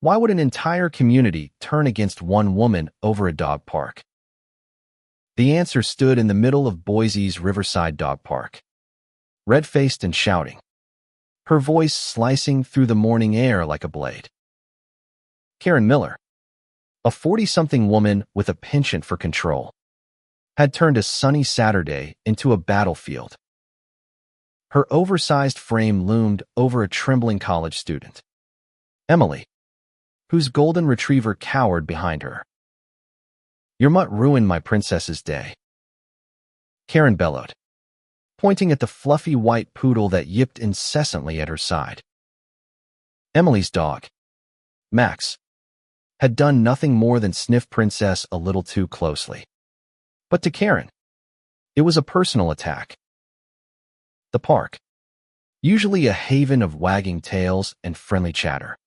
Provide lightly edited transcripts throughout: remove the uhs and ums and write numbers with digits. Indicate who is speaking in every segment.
Speaker 1: Why would an entire community turn against one woman over a dog park? The answer stood in the middle of Boise's Riverside Dog Park, red-faced and shouting, her voice slicing through the morning air like a blade. Karen Miller, a 40-something woman with a penchant for control, had turned a sunny Saturday into a battlefield. Her oversized frame loomed over a trembling college student, Emily, whose golden retriever cowered behind her. "Your mutt ruined my princess's day," Karen bellowed, pointing at the fluffy white poodle that yipped incessantly at her side. Emily's dog, Max, had done nothing more than sniff Princess a little too closely. But to Karen, it was a personal attack. The park, usually a haven of wagging tails and friendly chatter,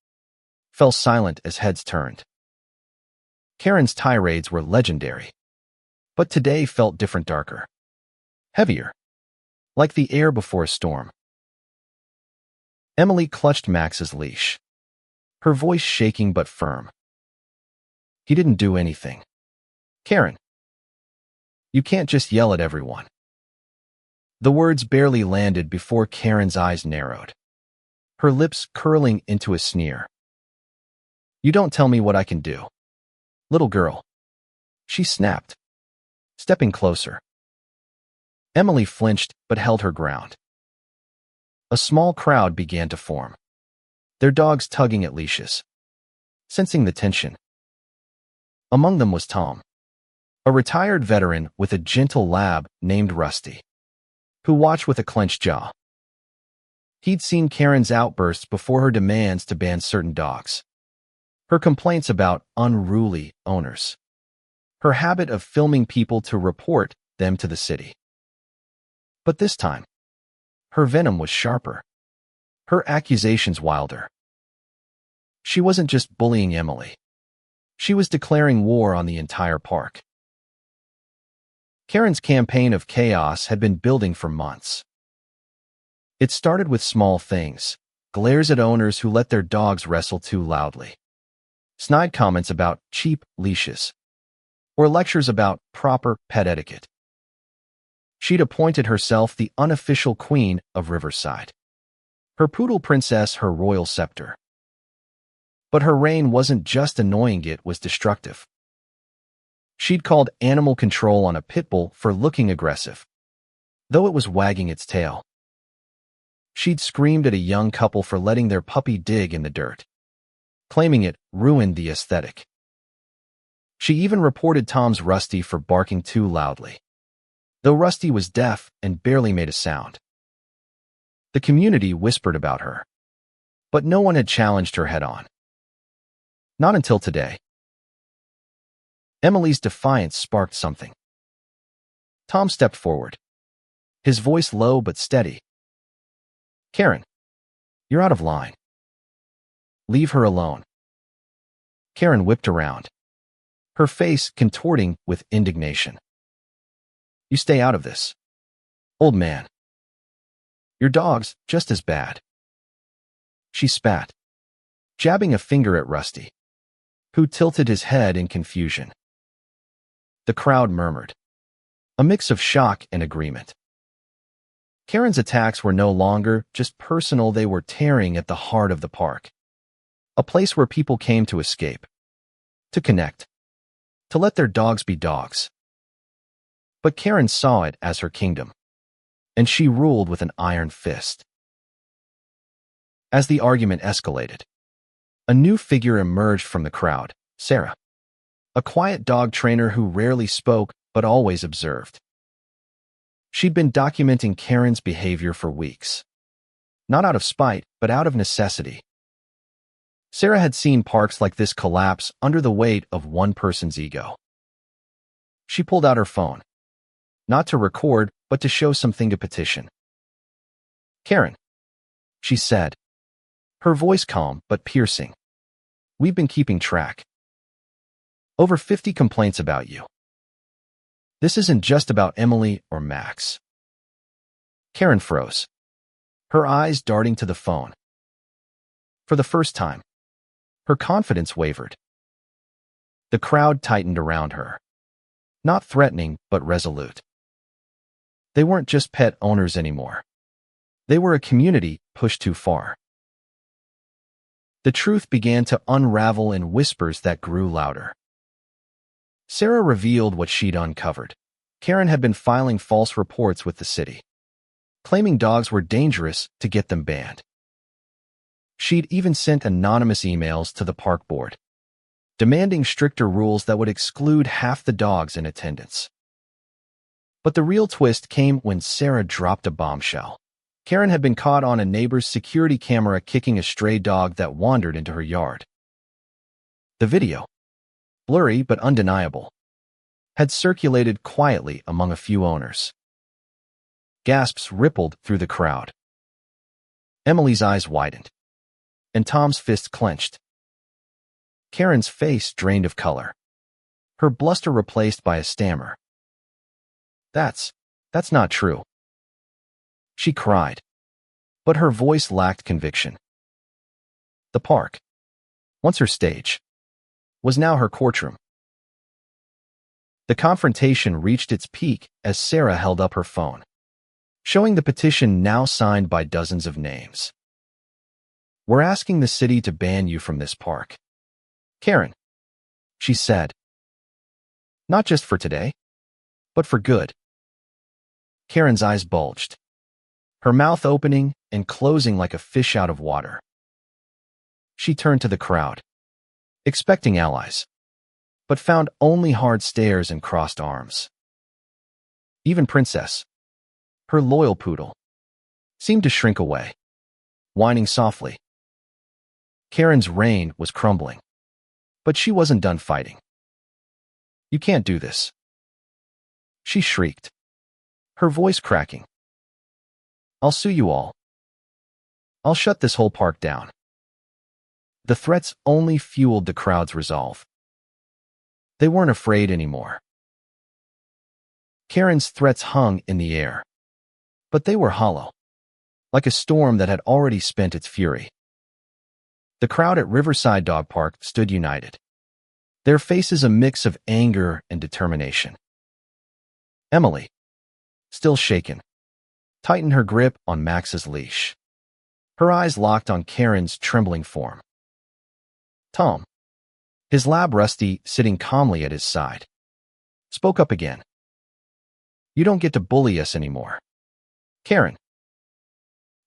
Speaker 1: fell silent as heads turned. Karen's tirades were legendary, but today felt different, darker, heavier, like the air before a storm. Emily clutched Max's leash, her voice shaking but firm. "He didn't do anything. Karen, you can't just yell at everyone." The words barely landed before Karen's eyes narrowed, her lips curling into a sneer. "You don't tell me what I can do, little girl," she snapped, stepping closer. Emily flinched but held her ground. A small crowd began to form, their dogs tugging at leashes, sensing the tension. Among them was Tom, a retired veteran with a gentle lab named Rusty, who watched with a clenched jaw. He'd seen Karen's outbursts before, her demands to ban certain dogs, her complaints about unruly owners, her habit of filming people to report them to the city. But this time, her venom was sharper, her accusations wilder. She wasn't just bullying Emily. She was declaring war on the entire park. Karen's campaign of chaos had been building for months. It started with small things, glares at owners who let their dogs wrestle too loudly, snide comments about cheap leashes, or lectures about proper pet etiquette. She'd appointed herself the unofficial queen of Riverside, her poodle Princess her royal scepter. But her reign wasn't just annoying, it was destructive. She'd called animal control on a pit bull for looking aggressive, though it was wagging its tail. She'd screamed at a young couple for letting their puppy dig in the dirt, claiming it ruined the aesthetic. She even reported Tom's Rusty for barking too loudly, though Rusty was deaf and barely made a sound. The community whispered about her, but no one had challenged her head-on. Not until today. Emily's defiance sparked something. Tom stepped forward, his voice low but steady. "Karen, you're out of line. Leave her alone." Karen whipped around, her face contorting with indignation. "You stay out of this, old man. Your dog's just as bad." She spat, jabbing a finger at Rusty, who tilted his head in confusion. The crowd murmured, a mix of shock and agreement. Karen's attacks were no longer just personal, they were tearing at the heart of the park, a place where people came to escape, to connect, to let their dogs be dogs. But Karen saw it as her kingdom, and she ruled with an iron fist. As the argument escalated, a new figure emerged from the crowd, Sarah, a quiet dog trainer who rarely spoke but always observed. She'd been documenting Karen's behavior for weeks, not out of spite, but out of necessity. Sarah had seen parks like this collapse under the weight of one person's ego. She pulled out her phone, not to record, but to show something to petition. "Karen," she said, her voice calm but piercing, "we've been keeping track. Over 50 complaints about you. This isn't just about Emily or Max." Karen froze, her eyes darting to the phone. For the first time, Her confidence wavered. The crowd tightened around her. Not threatening, but resolute. They weren't just pet owners anymore. They were a community pushed too far. The truth began to unravel in whispers that grew louder. Sarah revealed what she'd uncovered. Karen had been filing false reports with the city, claiming dogs were dangerous to get them banned. She'd even sent anonymous emails to the park board, demanding stricter rules that would exclude half the dogs in attendance. But the real twist came when Sarah dropped a bombshell. Karen had been caught on a neighbor's security camera kicking a stray dog that wandered into her yard. The video, blurry but undeniable, had circulated quietly among a few owners. Gasps rippled through the crowd. Emily's eyes widened, and Tom's fist clenched. Karen's face drained of color, her bluster replaced by a stammer. That's not true," she cried, but her voice lacked conviction. The park, once her stage, was now her courtroom. The confrontation reached its peak as Sarah held up her phone, showing the petition now signed by dozens of names. "We're asking the city to ban you from this park, Karen," she said. "Not just for today, but for good." Karen's eyes bulged, her mouth opening and closing like a fish out of water. She turned to the crowd, expecting allies, but found only hard stares and crossed arms. Even Princess, her loyal poodle, seemed to shrink away, whining softly. Karen's reign was crumbling, but she wasn't done fighting. "You can't do this," she shrieked, her voice cracking. "I'll sue you all. I'll shut this whole park down." The threats only fueled the crowd's resolve. They weren't afraid anymore. Karen's threats hung in the air, but they were hollow, like a storm that had already spent its fury. The crowd at Riverside Dog Park stood united, their faces a mix of anger and determination. Emily, still shaken, tightened her grip on Max's leash, her eyes locked on Karen's trembling form. Tom, his lab Rusty sitting calmly at his side, spoke up again. "You don't get to bully us anymore, Karen.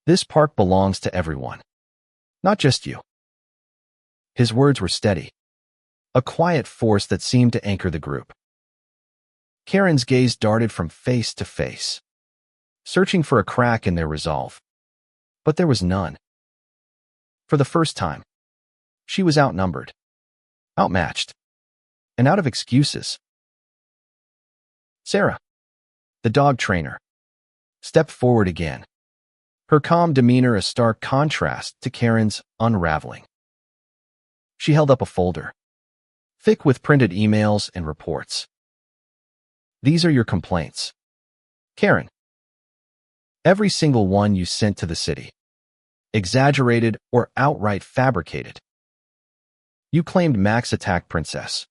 Speaker 1: This park belongs to everyone, not just you." His words were steady, a quiet force that seemed to anchor the group. Karen's gaze darted from face to face, searching for a crack in their resolve. But there was none. For the first time, she was outnumbered, outmatched, and out of excuses. Sarah, the dog trainer, stepped forward again, her calm demeanor a stark contrast to Karen's unraveling. She held up a folder, thick with printed emails and reports. "These are your complaints, Karen. Every single one you sent to the city, exaggerated or outright fabricated. You claimed Max attacked Princess,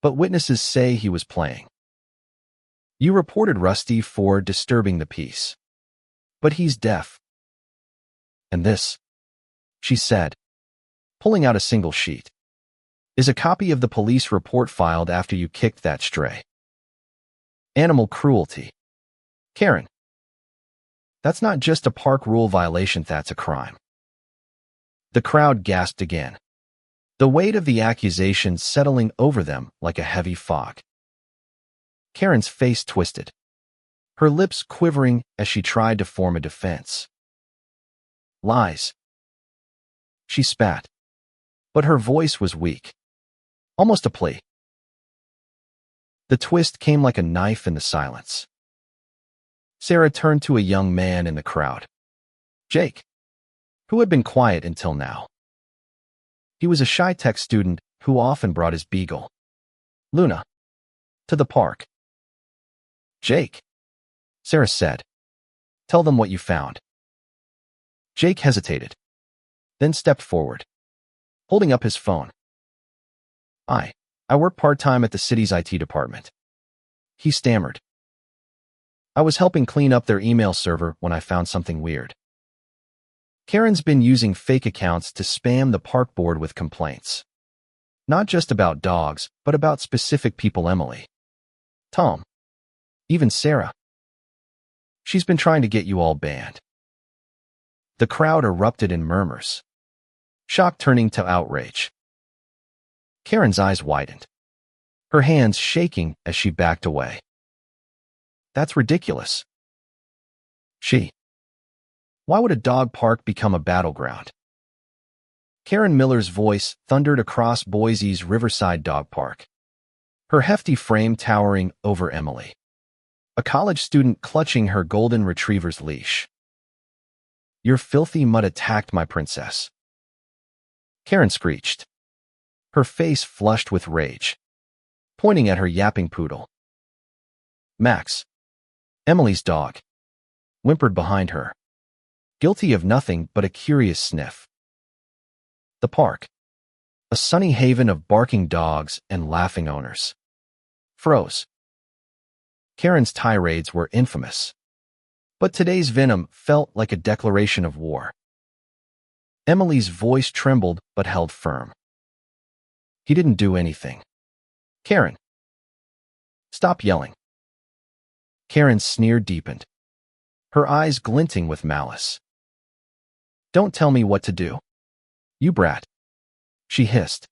Speaker 1: but witnesses say he was playing. You reported Rusty for disturbing the peace, but he's deaf. And this," she said, pulling out a single sheet, "is a copy of the police report filed after you kicked that stray. Animal cruelty. Karen, that's not just a park rule violation, that's a crime." The crowd gasped again, the weight of the accusations settling over them like a heavy fog. Karen's face twisted, her lips quivering as she tried to form a defense. "Lies," she spat, but her voice was weak, almost a plea. The twist came like a knife in the silence. Sarah turned to a young man in the crowd, Jake, who had been quiet until now. He was a shy tech student who often brought his beagle, Luna, to the park. "Jake," Sarah said, "tell them what you found." Jake hesitated, then stepped forward. holding up his phone. I work part-time at the city's IT department. He stammered. I was helping clean up their email server when I found something weird. Karen's been using fake accounts to spam the park board with complaints. Not just about dogs, but about specific people: Emily, Tom, even Sarah. She's been trying to get you all banned. The crowd erupted in murmurs, shock turning to outrage. Karen's eyes widened, her hands shaking as she backed away. That's ridiculous. Why would a dog park become a battleground? Karen Miller's voice thundered across Boise's Riverside Dog Park, her hefty frame towering over Emily, a college student clutching her golden retriever's leash. Your filthy mutt attacked my princess. Karen screeched, her face flushed with rage, pointing at her yapping poodle. Max, Emily's dog, whimpered behind her, guilty of nothing but a curious sniff. The park, a sunny haven of barking dogs and laughing owners, froze. Karen's tirades were infamous, but today's venom felt like a declaration of war. Emily's voice trembled but held firm. He didn't do anything. Karen, stop yelling. Karen's sneer deepened, her eyes glinting with malice. Don't tell me what to do, you brat, she hissed,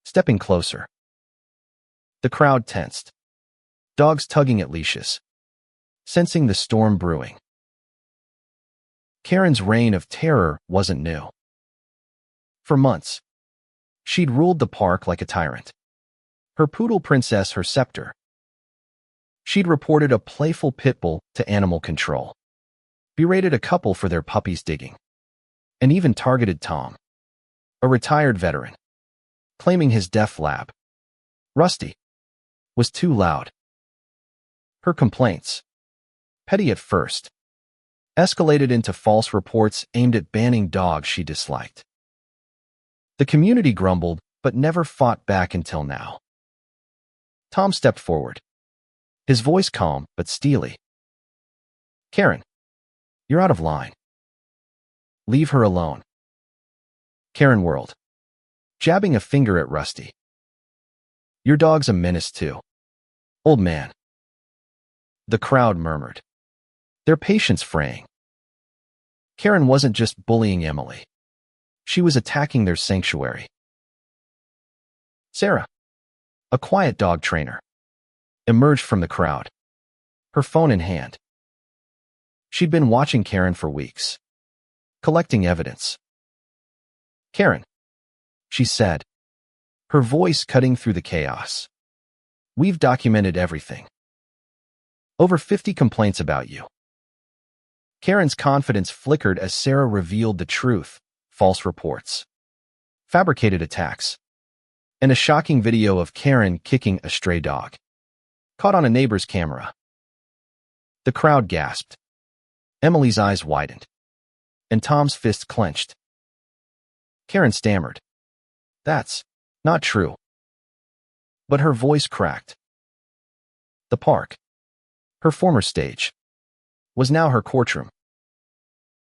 Speaker 1: stepping closer. The crowd tensed, dogs tugging at leashes, sensing the storm brewing. Karen's reign of terror wasn't new. For months, she'd ruled the park like a tyrant, her poodle princess her scepter. She'd reported a playful pit bull to animal control, berated a couple for their puppies digging, and even targeted Tom, a retired veteran, claiming his deaf lab, Rusty, was too loud. Her complaints, petty at first, escalated into false reports aimed at banning dogs she disliked. The community grumbled, but never fought back until now. Tom stepped forward, his voice calm but steely. Karen, you're out of line. Leave her alone. Karen whirled, jabbing a finger at Rusty. Your dog's a menace too, old man. The crowd murmured, their patience fraying. Karen wasn't just bullying Emily. She was attacking their sanctuary. Sarah, a quiet dog trainer, emerged from the crowd, her phone in hand. She'd been watching Karen for weeks, collecting evidence. Karen, she said, her voice cutting through the chaos. We've documented everything. Over 50 complaints about you. Karen's confidence flickered as Sarah revealed the truth: false reports, fabricated attacks, and a shocking video of Karen kicking a stray dog, caught on a neighbor's camera. The crowd gasped. Emily's eyes widened, and Tom's fist clenched. Karen stammered, "That's not true." But her voice cracked. The park, her former stage, was now her courtroom.